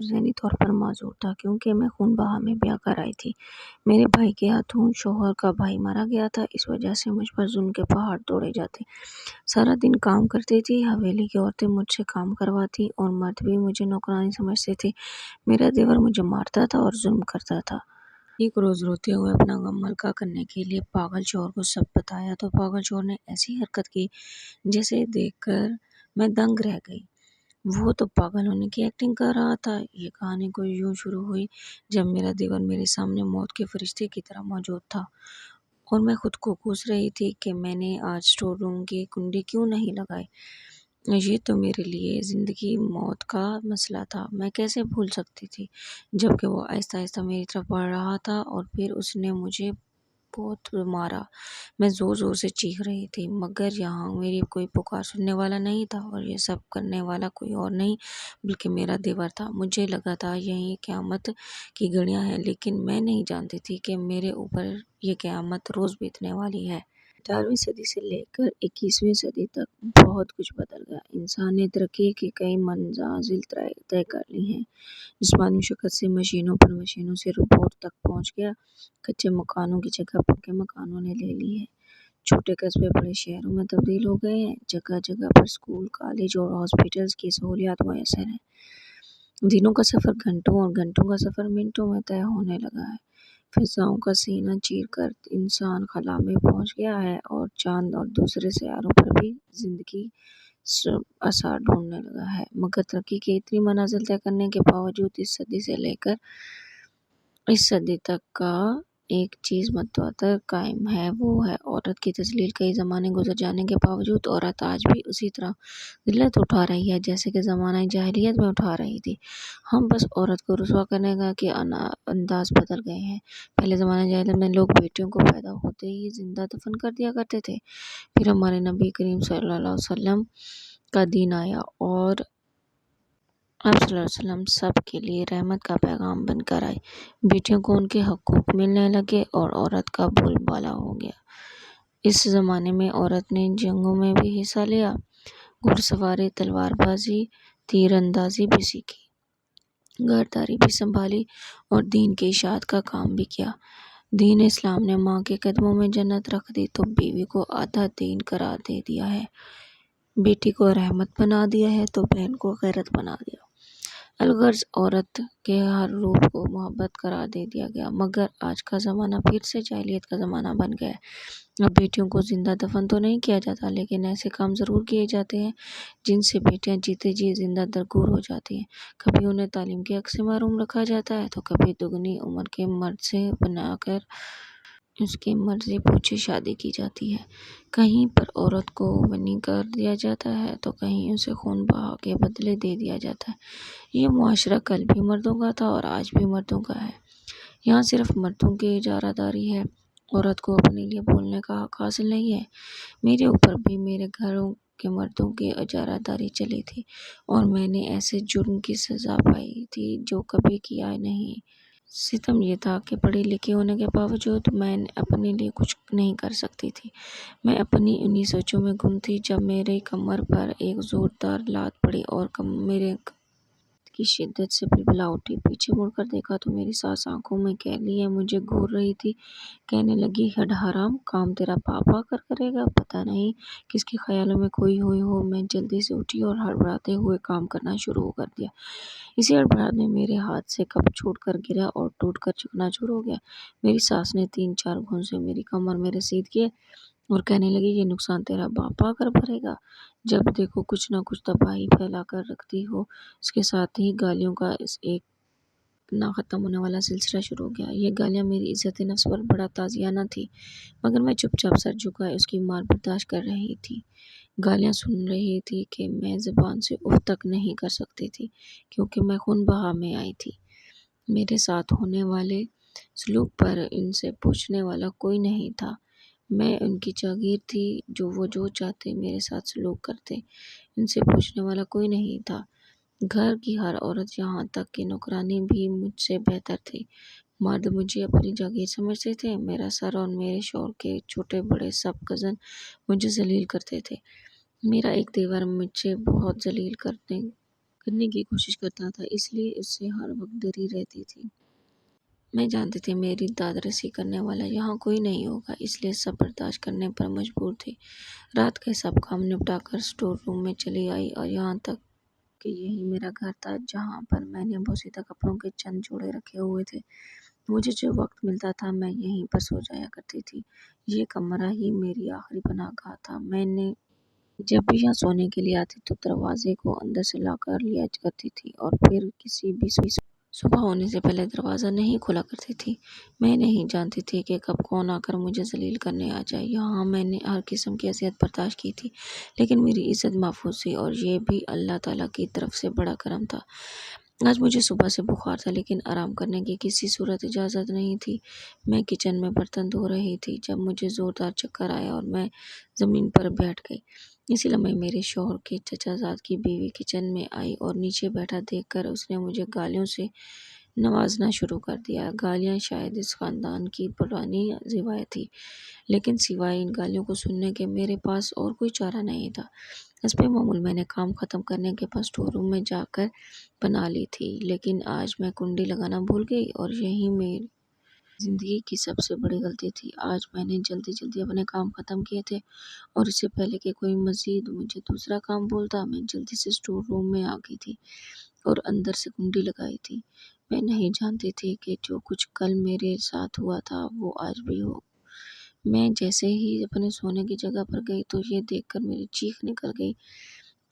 ذہنی طور پر معذور تھا کیونکہ میں خون بہا میں بیاہ کر آئی تھی۔ میرے بھائی کے ہاتھوں شوہر کا بھائی مارا گیا تھا۔ اس وجہ سے مجھ پر ظلم کے پہاڑ توڑے جاتے۔ سارا دن کام کرتی تھی۔ حویلی کی عورتیں مجھ سے کام کرواتی اور مرد بھی مجھے نوکرانی سمجھتے تھے۔ میرا دیور مجھے مارتا تھا اور ظلم کرتا تھا۔ ایک روز روتے ہوئے اپنا غم ہلکا کرنے کے لیے پاگل شوہر کو سب بتایا تو پاگل شوہر نے ایسی حرکت کی جسے دیکھ کر میں دنگ رہ گئی۔ وہ تو پاگل ہونے کی ایکٹنگ کر رہا تھا۔ یہ کہانی کوئی یوں شروع ہوئی جب میرا دیور میرے سامنے موت کے فرشتے کی طرح موجود تھا اور میں خود کو کوس رہی تھی کہ میں نے آج اسٹور روم کی کنڈی کیوں نہیں لگائی۔ یہ تو میرے لیے زندگی موت کا مسئلہ تھا۔ میں کیسے بھول سکتی تھی جبکہ وہ آہستہ آہستہ میری طرف بڑھ رہا تھا اور پھر اس نے مجھے بہت مارا۔ میں زور زور سے چیخ رہی تھی مگر یہاں میری کوئی پکار سننے والا نہیں تھا اور یہ سب کرنے والا کوئی اور نہیں بلکہ میرا دیور تھا۔ مجھے لگا تھا یہی قیامت کی گھڑیاں ہیں لیکن میں نہیں جانتی تھی کہ میرے اوپر یہ قیامت روز بیتنے والی ہے۔ 18ویں صدی سے لے کر 21ویں صدی تک بہت کچھ بدل گیا۔ انسان نے ترقی کی کئی منازل طے کر لی ہیں۔ جسمانی شکل سے مشینوں پر، مشینوں سے روبوٹ تک پہنچ گیا۔ کچے مکانوں کی جگہ پکے مکانوں نے لے لی ہے۔ چھوٹے قصبے بڑے شہروں میں تبدیل ہو گئے ہیں۔ جگہ جگہ پر اسکول، کالج اور ہاسپٹلز کی سہولیات میسر ہیں۔ دنوں کا سفر گھنٹوں اور گھنٹوں کا سفر منٹوں میں طے ہونے لگا ہے۔ فضاؤں کا سینہ چیر کر انسان خلا میں پہنچ گیا ہے اور چاند اور دوسرے سیاروں پر بھی زندگی آثار ڈھونڈنے لگا ہے۔ مگر ترقی کی اتنی منازل طے کرنے کے باوجود اس صدی سے لے کر اس صدی تک کا ایک چیز متواتر قائم ہے، وہ ہے عورت کی تذلیل۔ کئی زمانے گزر جانے کے باوجود عورت آج بھی اسی طرح ذلت اٹھا رہی ہے جیسے کہ زمانہ جاہلیت میں اٹھا رہی تھی۔ ہم بس عورت کو رسوا کرنے کے انداز بدل گئے ہیں۔ پہلے زمانہ جاہلیت میں لوگ بیٹیوں کو پیدا ہوتے ہی زندہ دفن کر دیا کرتے تھے۔ پھر ہمارے نبی کریم صلی اللہ علیہ وسلم کا دین آیا اور آپ صلی اللہ علیہ وسلم سب کے لیے رحمت کا پیغام بن کر آئے۔ بیٹیوں کو ان کے حقوق ملنے لگے اور عورت کا بول بالا ہو گیا۔ اس زمانے میں عورت نے جنگوں میں بھی حصہ لیا، گھڑ سواری، تلوار بازی، تیر اندازی بھی سیکھی، گھرداری بھی سنبھالی اور دین کی اشاعت کا کام بھی کیا۔ دین اسلام نے ماں کے قدموں میں جنت رکھ دی تو بیوی کو آدھا دین قرار دے دیا ہے، بیٹی کو رحمت بنا دیا ہے تو بہن کو غیرت بنا دیا۔ الغرض عورت کے ہر روپ کو محبت قرار دے دیا گیا۔ مگر آج کا زمانہ پھر سے جاہلیت کا زمانہ بن گیا ہے۔ اب بیٹیوں کو زندہ دفن تو نہیں کیا جاتا لیکن ایسے کام ضرور کیے جاتے ہیں جن سے بیٹیاں جیتے جی زندہ درگور ہو جاتی ہیں۔ کبھی انہیں تعلیم کے حق سے محروم رکھا جاتا ہے تو کبھی دگنی عمر کے مرد سے بنا کر اس کی مرضی پوچھے شادی کی جاتی ہے۔ کہیں پر عورت کو بنی کر دیا جاتا ہے تو کہیں اسے خون بہا کے بدلے دے دیا جاتا ہے۔ یہ معاشرہ کل بھی مردوں کا تھا اور آج بھی مردوں کا ہے۔ یہاں صرف مردوں کی اجارہ داری ہے، عورت کو اپنے لیے بولنے کا حق حاصل نہیں ہے۔ میرے اوپر بھی میرے گھروں کے مردوں کی اجارہ داری چلی تھی اور میں نے ایسے جرم کی سزا پائی تھی جو کبھی کیا نہیں۔ ستم یہ تھا کہ پڑھی لکھی ہونے کے باوجود میں اپنے لیے کچھ نہیں کر سکتی تھی۔ میں اپنی انہی سوچوں میں گم تھی جب میری کمر پر ایک زوردار لات پڑی اور میرے کی شدت سے بلبلا اٹھی۔ پیچھے مڑ کر دیکھا تو میری ساس آنکھوں میں کیل لیے مجھے گھور رہی تھی۔ کہنے لگی، ہڈ حرام، کام تیرا باپ آ کر کرے گا، پتہ نہیں کس کے خیالوں میں کھوئی ہوئی ہو۔ میں جلدی سے اٹھی اور ہڑبڑاتے ہوئے کام کرنا شروع کر دیا۔ اسی ہڑبڑاہٹ میں میرے ہاتھ سے کپ چھوٹ کر گرا اور ٹوٹ کر چکنا چور ہو گیا۔ میری ساس نے 3-4 گھونسے میری کمر میں رسید کیے اور کہنے لگی، یہ نقصان تیرا باپ آ کر بھرے گا، جب دیکھو کچھ نہ کچھ تباہی پھیلا کر رکھتی ہو۔ اس کے ساتھ ہی گالیوں کا ایک نہ ختم ہونے والا سلسلہ شروع ہو گیا۔ یہ گالیاں میری عزت نفس پر بڑا تازیانہ تھی مگر میں چپ چاپ سر جھکائے اس کی مار برداشت کر رہی تھی۔ گالیاں سن رہی تھی کہ میں زبان سے اف تک نہیں کر سکتی تھی کیونکہ میں خون بہا میں آئی تھی۔ میرے ساتھ ہونے والے سلوک پر ان سے پوچھنے والا کوئی نہیں تھا۔ میں ان کی جاگیر تھی، وہ جو چاہتے میرے ساتھ سلوک کرتے، ان سے پوچھنے والا کوئی نہیں تھا۔ گھر کی ہر عورت یہاں تک کہ نوکرانی بھی مجھ سے بہتر تھی۔ مرد مجھے اپنی جاگیر سمجھتے تھے۔ میرا سر اور میرے شوہر کے چھوٹے بڑے سب کزن مجھے ذلیل کرتے تھے۔ میرا ایک دیور مجھے بہت ذلیل کرنے کرنے کی کوشش کرتا تھا، اس لیے اس سے ہر وقت ڈری رہتی تھی۔ میں جانتی تھی میری دادرسی کرنے والا یہاں کوئی نہیں ہوگا، اس لیے سب برداشت کرنے پر مجبور تھی۔ رات کے سب کام نپٹا کر اسٹور روم میں چلی آئی اور یہاں تک کہ یہی میرا گھر تھا جہاں پر میں نے بوسیدہ کپڑوں کے چند جوڑے رکھے ہوئے تھے۔ مجھے جو وقت ملتا تھا میں یہیں پر سو جایا کرتی تھی۔ یہ کمرہ ہی میری آخری پناہ گاہ تھا۔ میں نے جب بھی یہاں سونے کے لیے آتی تو دروازے کو اندر سے لاک کر لیا کرتی تھی اور پھر کسی بھی صبح ہونے سے پہلے دروازہ نہیں کھولا کرتی تھی۔ میں نہیں جانتی تھی کہ کب کون آ کر مجھے ذلیل کرنے آ جائے۔ یہاں میں نے ہر قسم کی اذیت برداشت کی تھی، لیکن میری عزت محفوظ تھی اور یہ بھی اللہ تعالیٰ کی طرف سے بڑا کرم تھا۔ آج مجھے صبح سے بخار تھا، لیکن آرام کرنے کی کسی صورت اجازت نہیں تھی۔ میں کچن میں برتن دھو رہی تھی جب مجھے زوردار چکر آیا اور میں زمین پر بیٹھ گئی۔ اسی لمحے میرے شوہر کے چچا زاد کی بیوی کچن میں آئی اور نیچے بیٹھا دیکھ کر اس نے مجھے گالیوں سے نوازنا شروع کر دیا۔ گالیاں شاید اس خاندان کی پرانی روایت تھی، لیکن سوائے ان گالیوں کو سننے کے میرے پاس اور کوئی چارہ نہیں تھا۔ حسب معمول میں نے کام ختم کرنے کے بعد اسٹور روم میں جا کر بنا لی تھی، لیکن آج میں کنڈی لگانا بھول گئی اور یہی میری زندگی کی سب سے بڑی غلطی تھی۔ آج میں نے جلدی جلدی اپنے کام ختم کیے تھے اور اس سے پہلے کہ کوئی مزید مجھے دوسرا کام بولتا میں جلدی سے اسٹور روم میں آ گئی تھی اور اندر سے کنڈی لگائی تھی۔ میں نہیں جانتی تھی کہ جو کچھ کل میرے ساتھ ہوا تھا وہ آج بھی ہو۔ میں جیسے ہی اپنے سونے کی جگہ پر گئی تو یہ دیکھ کر میری چیخ نکل گئی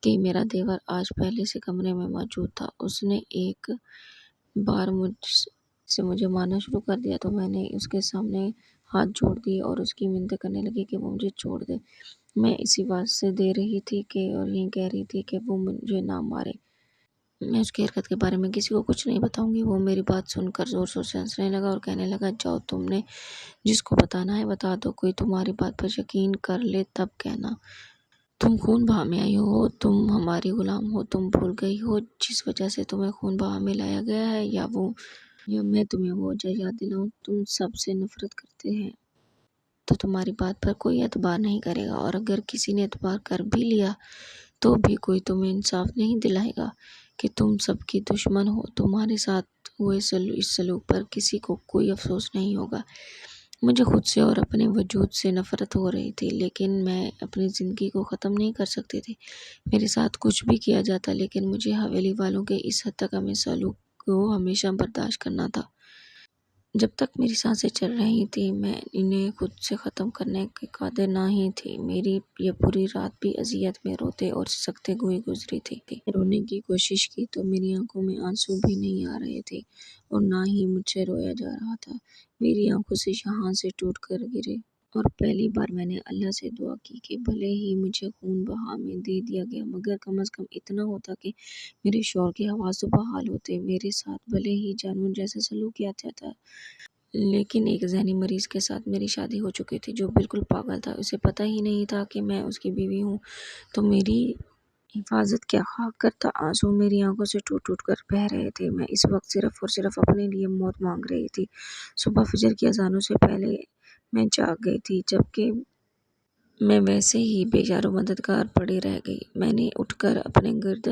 کہ میرا دیور آج پہلے سے کمرے میں موجود تھا۔ اس نے ایک بار مجھے مارنا شروع کر دیا تو میں نے اس کے سامنے ہاتھ جوڑ دیے اور اس کی منتیں کرنے لگی کہ وہ مجھے چھوڑ دے۔ میں اسی واسطے دے رہی تھی اور یہ کہہ رہی تھی کہ وہ مجھے نہ مارے۔ میں اس کی حرکت کے بارے میں کسی کو کچھ نہیں بتاؤں گی۔ وہ میری بات سن کر زور زور سے ہنسنے لگا اور کہنے لگا، جاؤ، تم نے جس کو بتانا ہے بتا دو، کوئی تمہاری بات پر یقین کر لے تب کہنا۔ تم خون بہا میں آئی ہو، تم ہماری غلام ہو، تم بھول گئی ہو جس وجہ سے تمہیں خون بہا میں لایا گیا ہے، یا میں تمہیں وہ وجہ یاد دلاؤں؟ تم سب سے نفرت کرتے ہیں تو تمہاری بات پر کوئی اعتبار نہیں کرے گا، اور اگر کسی نے اعتبار کر بھی لیا تو بھی کوئی تمہیں انصاف نہیں دلائے گا کہ تم سب کی دشمن ہو۔ تمہارے ساتھ ہوئے اس سلوک پر کسی کو کوئی افسوس نہیں ہوگا۔ مجھے خود سے اور اپنے وجود سے نفرت ہو رہی تھی، لیکن میں اپنی زندگی کو ختم نہیں کر سکتی تھی۔ میرے ساتھ کچھ بھی کیا جاتا، لیکن مجھے حویلی والوں کے اس حد تک ہمیں سلوک کو ہمیشہ برداشت کرنا تھا۔ جب تک میری سانسیں چل رہی تھیں میں انہیں خود سے ختم کرنے کے قادر نہ ہی تھی۔ میری یہ پوری رات بھی اذیت میں روتے اور سسکتے ہوئے گزری تھی۔ میں رونے کی کوشش کی تو میری آنکھوں میں آنسو بھی نہیں آ رہے تھے اور نہ ہی مجھ سے رویا جا رہا تھا۔ میری آنکھوں سے یہاں سے ٹوٹ کر گرے اور پہلی بار میں نے اللہ سے دعا کی کہ بھلے ہی مجھے خون بہا میں دے دیا گیا، مگر کم از کم اتنا ہوتا کہ میرے شوہر کے حواس و بحال ہوتے۔ میرے ساتھ بھلے ہی جانور جیسا سلوک کیا جاتا، لیکن ایک ذہنی مریض کے ساتھ میری شادی ہو چکی تھی جو بالکل پاگل تھا۔ اسے پتہ ہی نہیں تھا کہ میں اس کی بیوی ہوں، تو میری حفاظت کیا خاک کرتا۔ آنسو میری آنکھوں سے ٹوٹ ٹوٹ کر بہہ رہے تھے۔ میں اس وقت صرف اور صرف اپنے لیے موت مانگ رہی تھی۔ صبح فجر کی اذانوں سے پہلے میں جاگ گئی تھی، جبکہ میں ویسے ہی بے یار و مددگار پڑی رہ گئی۔ میں نے اٹھ کر اپنے گرد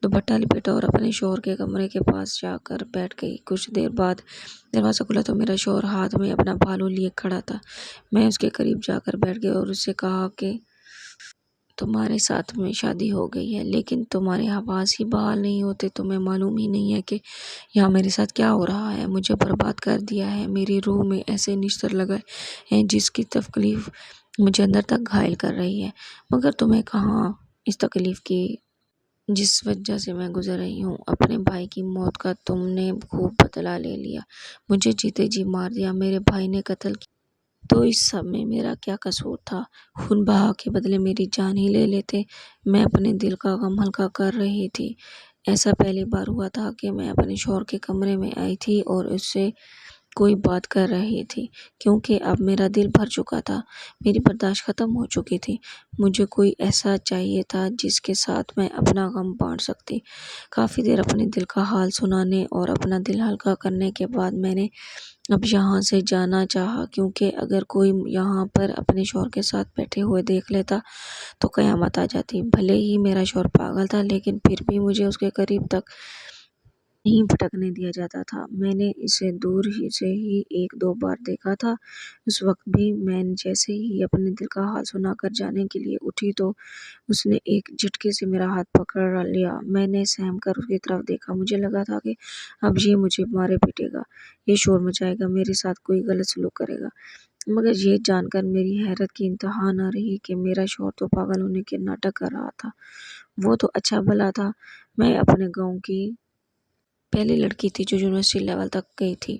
دوپٹہ لپیٹا اور اپنے شوہر کے کمرے کے پاس جا کر بیٹھ گئی۔ کچھ دیر بعد دروازہ کھلا تو میرا شوہر ہاتھ میں اپنا بھالو لیے کھڑا تھا۔ میں اس کے قریب جا کر بیٹھ گئی اور اس سے کہا کہ تمہارے ساتھ میں شادی ہو گئی ہے، لیکن تمہارے حواس ہی بحال نہیں ہوتے۔ تمہیں معلوم ہی نہیں ہے کہ یہاں میرے ساتھ کیا ہو رہا ہے۔ مجھے برباد کر دیا ہے، میری روح میں ایسے نچھر لگے ہیں جس کی تکلیف مجھے اندر تک گھائل کر رہی ہے، مگر تمہیں کہاں اس تکلیف کی جس وجہ سے میں گزر رہی ہوں۔ اپنے بھائی کی موت کا تم نے خوب بدلہ لے لیا، مجھے جیتے جی مار دیا، میرے بھائی نے قتل کیا تو اس سب میں میرا کیا قصور تھا؟ خون بہا کے بدلے میری جان ہی لے لیتے۔ میں اپنے دل کا غم ہلکا کر رہی تھی۔ ایسا پہلی بار ہوا تھا کہ میں اپنے شوہر کے کمرے میں آئی تھی اور اس سے کوئی بات کر رہی تھی، کیونکہ اب میرا دل بھر چکا تھا، میری برداشت ختم ہو چکی تھی۔ مجھے کوئی ایسا چاہیے تھا جس کے ساتھ میں اپنا غم بانٹ سکتی۔ کافی دیر اپنے دل کا حال سنانے اور اپنا دل ہلکا کرنے کے بعد میں نے اب یہاں سے جانا چاہا، کیونکہ اگر کوئی یہاں پر اپنے شوہر کے ساتھ بیٹھے ہوئے دیکھ لیتا تو قیامت آ جاتی۔ بھلے ہی میرا شوہر پاگل تھا، لیکن پھر بھی مجھے اس کے قریب تک نہیں پھٹکنے دیا جاتا تھا۔ میں نے اسے دور سے ہی ایک دو بار دیکھا تھا۔ اس وقت بھی میں جیسے ہی اپنے دل کا حال سنا کر جانے کے لیے اٹھی تو اس نے ایک جھٹکے سے میرا ہاتھ پکڑ لیا۔ میں نے سہم کر اس کی طرف دیکھا۔ مجھے لگا تھا کہ اب یہ مجھے مارے پیٹے گا، یہ شور مچائے گا، میرے ساتھ کوئی غلط سلوک کرے گا۔ مگر یہ جان کر میری حیرت کی انتہا نہ رہی کہ میرا شوہر تو پاگل ہونے کے ناٹک کر رہا تھا۔ وہ تو اچھا بھلا تھا۔ میں اپنے گاؤں کی پہلی لڑکی تھی جو یونیورسٹی لیول تک گئی تھی۔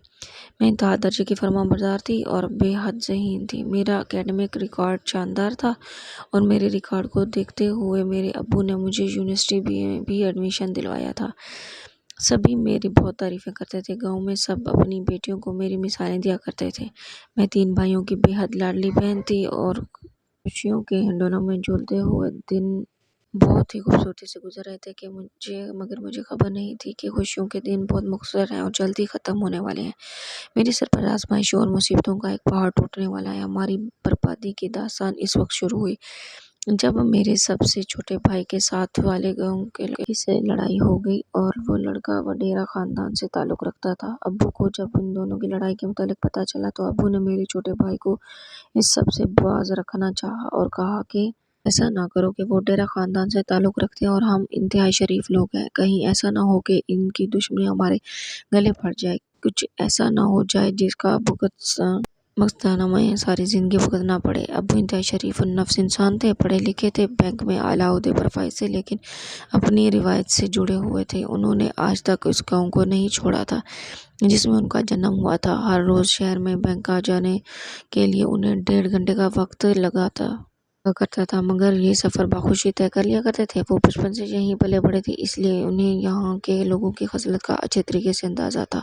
میں انتہا درجے کی فرمانبردار تھی اور بے حد ذہین تھی۔ میرا اکیڈمک ریکارڈ شاندار تھا اور میرے ریکارڈ کو دیکھتے ہوئے میرے ابو نے مجھے یونیورسٹی میں بھی ایڈمیشن دلوایا تھا۔ سبھی میری بہت تعریفیں کرتے تھے۔ گاؤں میں سب اپنی بیٹیوں کو میری مثالیں دیا کرتے تھے۔ میں 3 بھائیوں کی بے حد لاڈلی بہن تھی اور خوشیوں کے ہنڈولوں میں جھولتے ہوئے دن بہت ہی خوبصورتی سے گزر رہے تھے مگر مجھے خبر نہیں تھی کہ خوشیوں کے دن بہت مختصر ہیں اور جلد ہی ختم ہونے والے ہیں۔ میری سر پر آزمائشوں اور مصیبتوں کا ایک پہاڑ ٹوٹنے والا ہے۔ ہماری بربادی کی داستان اس وقت شروع ہوئی جب میرے سب سے چھوٹے بھائی کے ساتھ والے گاؤں کے لڑکی سے لڑائی ہو گئی اور وہ لڑکا وڈیرا خاندان سے تعلق رکھتا تھا۔ ابو کو جب ان دونوں کی لڑائی کے متعلق پتہ چلا تو ابو نے میرے چھوٹے بھائی کو اس سب سے باز رکھنا چاہا اور کہا کہ ایسا نہ کرو کہ وہ وڈیرا خاندان سے تعلق رکھتے ہیں اور ہم انتہائی شریف لوگ ہیں۔ کہیں ایسا نہ ہو کہ ان کی دشمنی ہمارے گلے پھٹ جائے، کچھ ایسا نہ ہو جائے جس کا مغزانہ میں ساری زندگی بھگتنا پڑے۔ ابو انتہائی شریف النفس انسان تھے، پڑھے لکھے تھے، بینک میں اعلیٰ عہدے پر فائز تھے، لیکن اپنی روایت سے جڑے ہوئے تھے۔ انہوں نے آج تک اس گاؤں کو نہیں چھوڑا تھا جس میں ان کا جنم ہوا تھا۔ ہر روز شہر میں بینک جانے کے لیے انہیں 1.5 گھنٹے کا وقت لگا کرتا تھا، مگر یہ سفر بخوشی طے کر لیا کرتے تھے۔ وہ بچپن سے یہیں پلے بڑے تھے، اس لیے انہیں یہاں کے لوگوں کی خصلت کا اچھے طریقے سے اندازہ تھا۔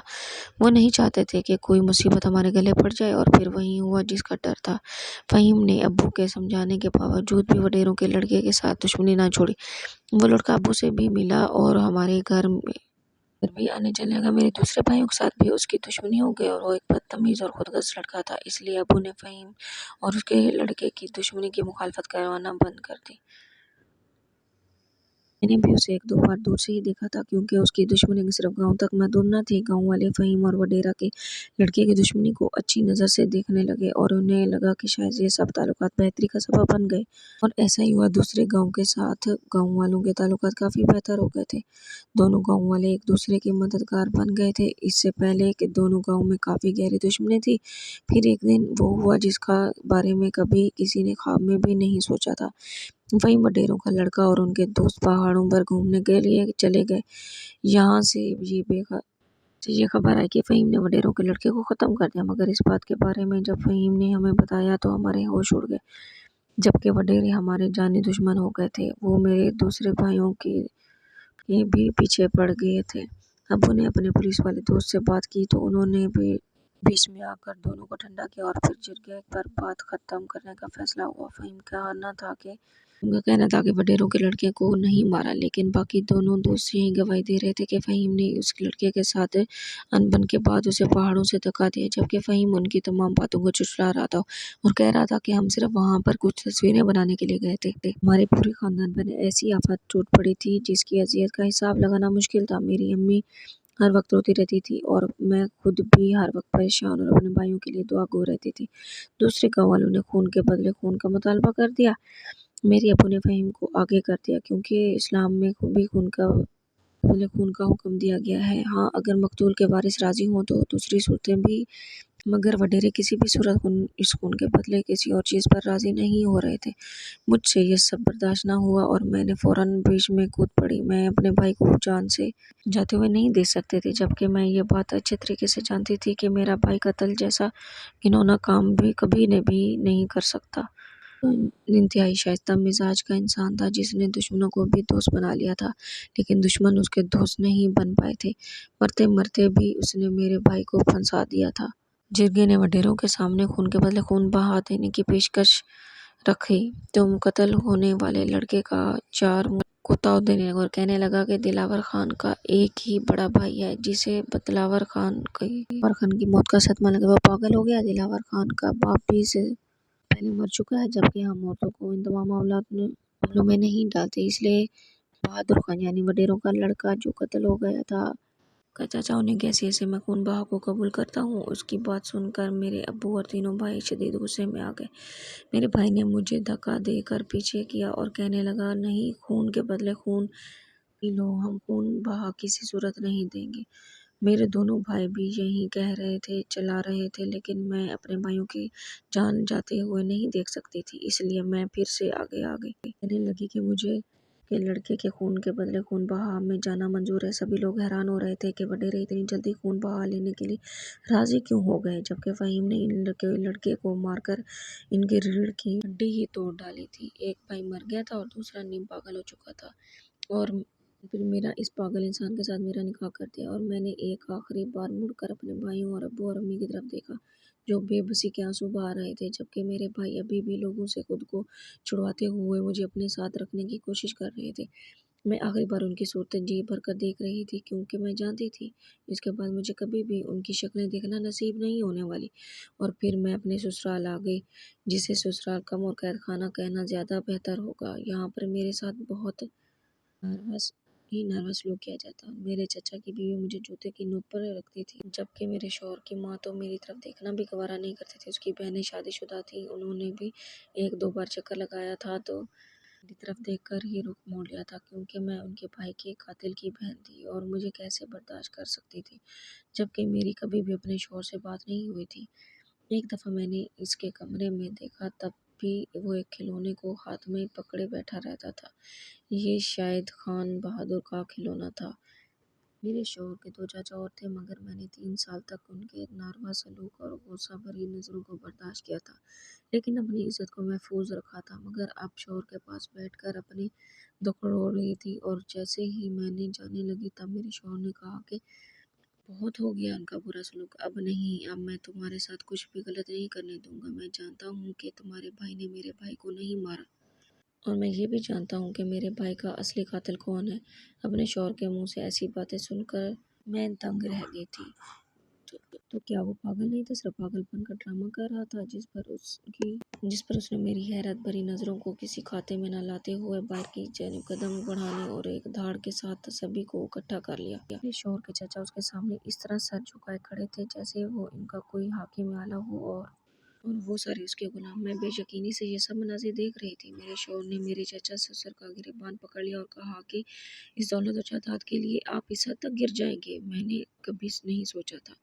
وہ نہیں چاہتے تھے کہ کوئی مصیبت ہمارے گلے پڑ جائے اور پھر وہی ہوا جس کا ڈر تھا۔ فہیم نے ابو کے سمجھانے کے باوجود بھی وڈیروں کے لڑکے کے ساتھ دشمنی نہ چھوڑی۔ وہ لڑکا ابو سے بھی ملا اور ہمارے گھر بھی آنے چلنے لگا۔ میرے دوسرے بھائیوں کے ساتھ بھی اس کی دشمنی ہو گئی اور وہ ایک بدتمیز اور خودغرض لڑکا تھا، اس لیے ابو نے فہیم اور اس کے لڑکے کی دشمنی کی مخالفت کروانا بند کر دی۔ میں نے بھی اسے 1-2 بار دور سے ہی دیکھا تھا، کیونکہ اس کی دشمنی صرف گاؤں تک محدود نہ تھی۔ گاؤں والے فہیم اور وڈیرا کے لڑکے کی دشمنی کو اچھی نظر سے دیکھنے لگے اور انہیں لگا کہ شاید یہ سب تعلقات بہتری کا سبب بن گئے، اور ایسا ہی ہوا۔ دوسرے گاؤں کے ساتھ گاؤں والوں کے تعلقات کافی بہتر ہو گئے تھے۔ دونوں گاؤں والے ایک دوسرے کے مددگار بن گئے تھے۔ اس سے پہلے کہ دونوں گاؤں میں کافی گہری دشمنی تھی، پھر ایک دن وہ ہوا جس کا بارے میں کبھی کسی نے خواب میں بھی نہیں سوچا تھا۔ فہیم وڈیروں کا لڑکا اور ان کے دوست پہاڑوں پر گھومنے کے لیے چلے گئے۔ یہاں سے یہ خبر آئی کہ فہیم نے وڈیروں کے لڑکے کو ختم کر دیا، مگر اس بات کے بارے میں جب فہیم نے ہمیں بتایا تو ہمارے ہوش اڑ گئے، جبکہ وڈیرے ہمارے جانی دشمن ہو گئے تھے۔ وہ میرے دوسرے بھائیوں کے بھی پیچھے پڑ گئے تھے۔ ابو نے اپنے پولیس والے دوست سے بات کی تو انہوں نے بھی بیچ میں آ کر دونوں کو ٹھنڈا کیا اور پھر جرگے پر بات ختم کرنے کا فیصلہ ہوا۔ فہیم کا کہنا تھا کہ وڈیروں کے لڑکے کو نہیں مارا، لیکن باقی دونوں دوست یہی گواہی دے رہے تھے کہ فہیم نے اس لڑکے کے ساتھ انبن کے بعد اسے پہاڑوں سے دھکا دیا، جبکہ فہیم ان کی تمام باتوں کو جھٹلا رہا تھا اور کہہ رہا تھا کہ ہم صرف وہاں پر کچھ تصویریں بنانے کے لیے گئے تھے۔ ہمارے پورے خاندان پر ایسی آفت ٹوٹ پڑی تھی جس کی اذیت کا حساب لگانا مشکل تھا۔ میری امی ہر وقت روتی رہتی تھی اور میں خود بھی ہر وقت پریشان اور اپنے بھائیوں کے لیے دعا گو رہتی تھی۔ دوسرے گاؤں والوں نے خون کے بدلے خون کا مطالبہ کر دیا۔ میرے ابو نے فہیم کو آگے کر دیا، کیونکہ اسلام میں بھی خون کا بدلے خون کا حکم دیا گیا ہے۔ ہاں، اگر مقتول کے وارث راضی ہوں تو دوسری صورتیں بھی، مگر وڈیرے کسی بھی صورت اس خون کے بدلے کسی اور چیز پر راضی نہیں ہو رہے تھے۔ مجھ سے یہ سب برداشت نہ ہوا اور میں نے فوراً بیچ میں کود پڑی۔ میں اپنے بھائی کو جان سے جاتے ہوئے نہیں دیکھ سکتی تھی، جبکہ میں یہ بات اچھے طریقے سے جانتی تھی کہ میرا بھائی قتل جیسا گھناؤنا کام بھی کبھی بھی نہیں کر سکتا۔ انتہائی شائستہ مزاج کا انسان تھا جس نے دشمنوں کو بھی دوست بنا لیا تھا، لیکن دشمن اس کے دوست نہیں بن پائے تھے۔ مرتے مرتے بھی اس نے میرے بھائی کو پھنسا دیا تھا۔ جرگے نے وڈیروں کے سامنے خون کے بدلے خون بہا دینے کی پیشکش رکھی تو قتل ہونے والے لڑکے کا چار کو تاؤ دینے لگا اور کہنے لگا کہ دلاور خان کا ایک ہی بڑا بھائی ہے جسے دلاور خان کی موت کا صدمہ لگا۔ وہ پاگل ہو گیا، دلاور خان کا باپ بھی سے پہلے مر چکا ہے، جبکہ ہم عورتوں کو ان تمام معاملوں میں نہیں ڈالتے، اس لیے بہادر خان یعنی وڈیروں کا لڑکا جو قتل ہو گیا تھا کا چاچا انہیں کیسے ایسے میں خون بہا کو قبول کرتا ہوں۔ اس کی بات سن کر میرے ابو اور تینوں بھائی شدید غصے میں آ گئے۔ میرے بھائی نے مجھے دھکا دے کر پیچھے کیا اور کہنے لگا، نہیں، خون کے بدلے خون پی لو، ہم خون بہا کسی صورت نہیں دیں گے۔ میرے دونوں بھائی بھی یہی کہہ رہے تھے، چلا رہے تھے، لیکن میں اپنے بھائیوں کی جان جاتے ہوئے نہیں دیکھ سکتی تھی، اس لیے میں پھر سے آگے آ گئی۔ کہنے لگی کہ مجھے کے لڑکے کے خون کے بدلے خون بہا میں جانا منظور ہے۔ سبھی لوگ حیران ہو رہے تھے کہ وڈیرے اتنی جلدی خون بہا لینے کے لیے راضی کیوں ہو گئے، جبکہ فہیم نے ان لڑکے کو مار کر ان کی ریڑھ کی ہڈی ہی توڑ ڈالی تھی۔ ایک بھائی مر گیا تھا اور دوسرا نیم پاگل ہو چکا تھا، اور پھر میرا اس پاگل انسان کے ساتھ میرا نکاح کر دیا، اور میں نے ایک آخری بار مڑ کر اپنے بھائیوں اور ابو اور امی کی طرف دیکھا جو بے بسی کے آنسو بہا رہے تھے، جبکہ میرے بھائی ابھی بھی لوگوں سے خود کو چھڑواتے ہوئے مجھے اپنے ساتھ رکھنے کی کوشش کر رہے تھے۔ میں آخری بار ان کی صورتیں جی بھر کر دیکھ رہی تھی، کیونکہ میں جانتی تھی اس کے بعد مجھے کبھی بھی ان کی شکلیں دیکھنا نصیب نہیں ہونے والی۔ اور پھر میں اپنے سسرال آ گئی، جسے سسرال کم اور قید خانہ کہنا زیادہ بہتر ہوگا۔ یہاں پر میرے ساتھ بہت نروس سلوک کیا جاتا۔ میرے چچا کی بیوی مجھے جوتے کی نوک پر رکھتی تھی، جبکہ میرے شوہر کی ماں تو میری طرف دیکھنا بھی گوارا نہیں کرتی تھی۔ اس کی بہنیں شادی شدہ تھیں، انہوں نے بھی ایک دو بار چکر لگایا تھا تو میری طرف دیکھ کر ہی رخ موڑ لیا تھا، کیونکہ میں ان کے بھائی کے قاتل کی بہن تھی اور مجھے کیسے برداشت کر سکتی تھی، جبکہ میری کبھی بھی اپنے شوہر سے بات نہیں ہوئی تھی۔ ایک دفعہ میں نے اس کے کمرے میں دیکھا، تب بھی وہ ایک کھلونے کو ہاتھ میں پکڑے بیٹھا رہتا تھا۔ یہ شاید خان بہادر کا کھلونا تھا۔ میرے شوہر کے دو چاچا اور تھے، مگر میں نے 3 سال تک ان کے ناروا سلوک اور غصہ بھری نظروں کو برداشت کیا تھا، لیکن اپنی عزت کو محفوظ رکھا تھا۔ مگر اب شوہر کے پاس بیٹھ کر اپنی دکڑو رہی تھی، اور جیسے ہی میں نے جانے لگی تب میرے شوہر نے کہا کہ بہت ہو گیا ان کا برا سلوک، اب نہیں، اب میں تمہارے ساتھ کچھ بھی غلط نہیں کرنے دوں گا۔ میں جانتا ہوں کہ تمہارے بھائی نے میرے بھائی کو نہیں مارا، اور میں یہ بھی جانتا ہوں کہ میرے بھائی کا اصلی قاتل کون ہے۔ اپنے شوہر کے منہ سے ایسی باتیں سن کر میں دنگ رہ گئی تھی۔ تو کیا وہ پاگل نہیں تھا، صرف پاگل پن کا ڈرامہ کر رہا تھا، جس پر اس نے میری حیرت بھری نظروں کو کسی کھاتے میں نہ لاتے ہوئے باہر کی جانب قدم بڑھانے اور ایک دھاڑ کے ساتھ سبھی کو اکٹھا کر لیا۔ میرے شوہر کے چچا اس کے سامنے اس طرح سر جھکائے کھڑے تھے جیسے وہ ان کا کوئی حاکم اعلیٰ ہو، اور وہ سارے اس کے غلام۔ میں بے یقینی سے یہ سب مناظر دیکھ رہی تھی۔ میرے شوہر نے میرے چچا سسر کا گریبان پکڑ لیا اور کہا کہ اس دولت و جائیداد کے لیے آپ اس حد تک گر جائیں گے، میں نے کبھی نہیں سوچا تھا۔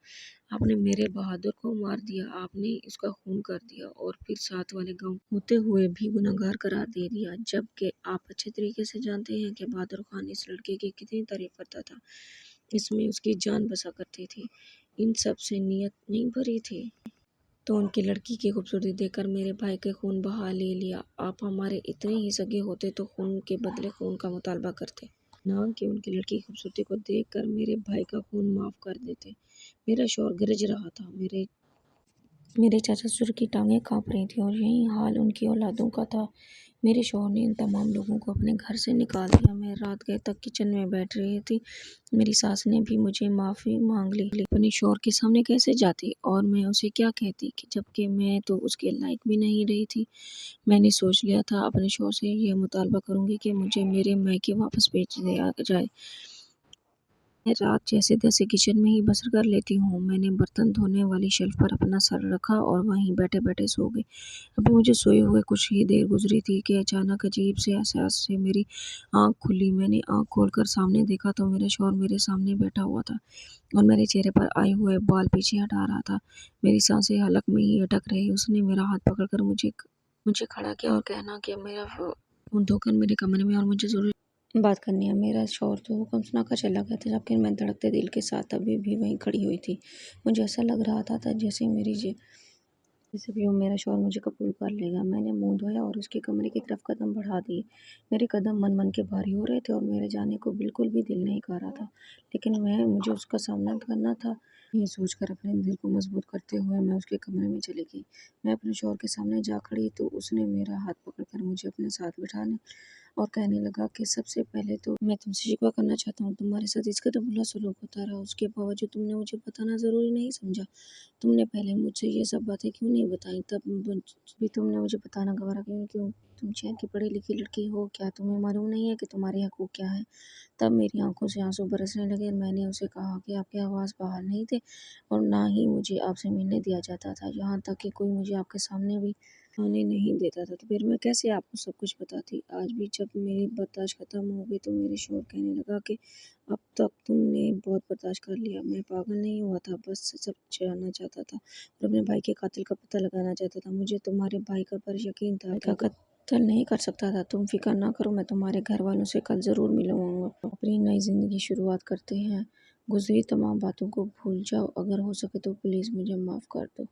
آپ نے میرے بہادر کو مار دیا، آپ نے اس کا خون کر دیا، اور پھر ساتھ والے گاؤں ہوتے ہوئے بھی گنہگار قرار دے دیا، جبکہ آپ اچھے طریقے سے جانتے ہیں کہ بہادر خان اس لڑکے کی کتنی تعریف کرتا تھا، اس میں اس کی جان بسا کرتی تھی، ان سب سے نیت نہیں بھری تھی تو ان کی لڑکی کی خوبصورتی دیکھ کر میرے بھائی کے خون بہا لے لیا۔ آپ ہمارے اتنے ہی سگے ہوتے تو خون کے بدلے خون کا مطالبہ کرتے، نہ کہ ان کی لڑکی کی خوبصورتی کو دیکھ کر میرے بھائی کا خون معاف کر دیتے۔ میرا شوہر گرج رہا تھا، میرے چاچا سسر کی ٹانگیں کانپ رہی تھیں، اور یہی حال ان کی اولادوں کا تھا۔ میرے شوہر نے ان تمام لوگوں کو اپنے گھر سے نکال دیا۔ میں رات گئے تک کچن میں بیٹھ رہی تھی۔ میری ساس نے بھی مجھے معافی مانگ لی۔ اپنے شوہر کے سامنے کیسے جاتی اور میں اسے کیا کہتی، جبکہ میں تو اس کے لائق بھی نہیں رہی تھی۔ میں نے سوچ لیا تھا اپنے شوہر سے یہ مطالبہ کروں گی کہ مجھے میرے میکے واپس بھیج دیا جائے۔ میں رات جیسے تیسے کچن میں ہی بسر کر لیتی ہوں۔ میں نے برتن دھونے والی شیلف پر اپنا سر رکھا اور وہیں بیٹھے بیٹھے سو گئی۔ ابھی مجھے سوئے ہوئے کچھ ہی دیر گزری تھی کہ اچانک عجیب سے احساس سے میری آنکھ کھلی۔ میں نے آنکھ کھول کر سامنے دیکھا تو میرا شوہر میرے سامنے بیٹھا ہوا تھا اور میرے چہرے پر آئے ہوئے بال پیچھے ہٹا رہا تھا۔ میری سانسیں حلق میں ہی اٹک رہی۔ اس نے میرا ہاتھ پکڑ کر مجھے کھڑا کیا اور کہنا کہ میرا فون دھو کر میرے کمرے میں اور مجھے ضروری بات کرنی ہے۔ میرا شوہر تو حکم سنا کر چلا گیا تھا، جبکہ میں دھڑکتے دل کے ساتھ ابھی بھی وہیں کھڑی ہوئی تھی۔ مجھے ایسا لگ رہا تھا جیسے میری جیسے بھی ہو میرا شوہر مجھے قبول کر لے گا۔ میں نے منہ دھویا اور اس کے کمرے کی طرف قدم بڑھا دیے۔ میرے قدم من من کے بھاری ہو رہے تھے اور میرے جانے کو بالکل بھی دل نہیں کر رہا تھا، لیکن مجھے اس کا سامنا کرنا تھا۔ یہ سوچ کر اپنے دل کو مضبوط کرتے ہوئے میں اس کے کمرے میں چلی گئی۔ میں اپنے شوہر کے سامنے جا کھڑی تو اس نے میرا ہاتھ پکڑ کر مجھے اپنے ساتھ بٹھانے اور کہنے لگا کہ سب سے پہلے تو میں تم سے شکوہ کرنا چاہتا ہوں، تمہارے ساتھ اس کا تو برا سلوک ہوتا رہا، اس کے باوجود تم نے مجھے بتانا ضروری نہیں سمجھا۔ تم نے پہلے مجھ سے یہ سب باتیں کیوں نہیں بتائیں؟ تب بھی تم نے مجھے بتانا گوارا کیوں؟ تم شہر کی پڑھی لکھی لڑکی ہو، کیا تمہیں معلوم نہیں ہے کہ تمہارے حقوق کیا ہیں؟ تب میری آنکھوں سے آنسو برسنے لگے۔ میں نے اسے کہا کہ آپ کے آواز باہر نہیں تھے اور نہ ہی مجھے آپ سے ملنے دیا جاتا تھا، یہاں تک کہ کوئی مجھے آپ کے سامنے بھی آنے نہیں دیتا تھا، تو پھر میں کیسے آپ کو سب کچھ بتاتی؟ آج بھی جب میری برداشت ختم ہو گئی تو میرے شوہر کہنے لگا کہ اب تک تم نے بہت برداشت کر لیا۔ میں پاگل نہیں ہوا تھا، بس سب جاننا چاہتا تھا اور اپنے بھائی کے قاتل کا پتہ لگانا چاہتا تھا۔ مجھے تمہارے بھائی پر یقین تھا کہ قتل نہیں کر سکتا تھا۔ تم فکر نہ کرو، میں تمہارے گھر والوں سے کل ضرور ملوں گا۔ اپنی نئی زندگی شروعات کرتے ہیں۔ گزری تمام باتوں کو بھول جاؤ، اگر ہو سکے تو پلیز مجھے معاف کر دو۔